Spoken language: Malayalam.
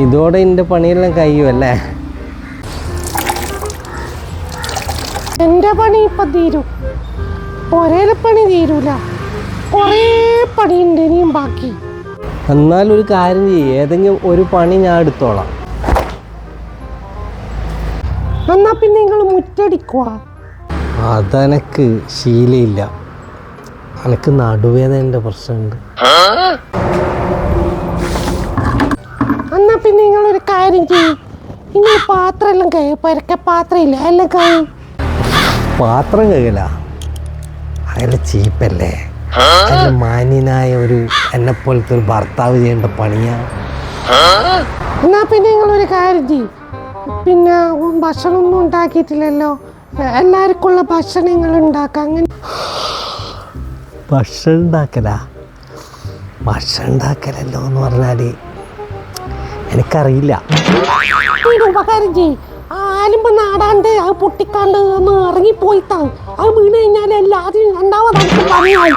ഇതോടെ എൻ്റെ പണിയെല്ലാം കഴിയുമല്ലേ? എൻ്റെ പണി ഇപ്പം തീരും. ഒരേ പണി തീരൂല, കുറേ പണിയുണ്ട് ഇനിയും ബാക്കി. എന്നാലൊരു കാര്യം ചെയ്യും, ഏതെങ്കിലും ഒരു പണി ഞാൻ എടുത്തോളാം. എന്നാ പിന്നെ നിങ്ങൾ മുറ്റടിക്കുക. അതെനക്ക് ശീലമില്ല, എനിക്ക് നടുവേദനൻ്റെ പ്രശ്നമുണ്ട്. എന്നാ പിന്നെ നിങ്ങളൊരു കാര്യം ചെയ്യും, നിങ്ങൾ പാത്രം എല്ലാം കഴിയും. പരക്കെ പാത്രം ഇല്ല എല്ലാം കഴിയും. പാത്രം കഴുകല അതെല്ലാം ചീപ്പല്ലേ? അതിന് മാന്യനായ ഒരു എന്നെപ്പോലത്തെ ഒരു ഭർത്താവ് ചെയ്യേണ്ട പണിയാണ്. എന്നാ പിന്നെ നിങ്ങളൊരു കാര്യം ചെയ്യും, പിന്നെ ഭക്ഷണമൊന്നും ഉണ്ടാക്കിയിട്ടില്ലല്ലോ, എല്ലാവർക്കുള്ള ഭക്ഷണങ്ങൾ ഉണ്ടാക്കാം. അങ്ങനെ ഭക്ഷണം ഉണ്ടാക്കലല്ലോ എന്ന് പറഞ്ഞാൽ എനിക്കറിയില്ല. ഉപകാരം ചെയ്യും, ആലുമ്പ് നാടാണ്ട് അത് പൊട്ടിക്കാണ്ട് ഒന്ന് ഇറങ്ങിപ്പോയിത്താണ്. അത് വീണ് കഴിഞ്ഞാൽ എല്ലാവരും രണ്ടാമതായിട്ട് പണിയായി.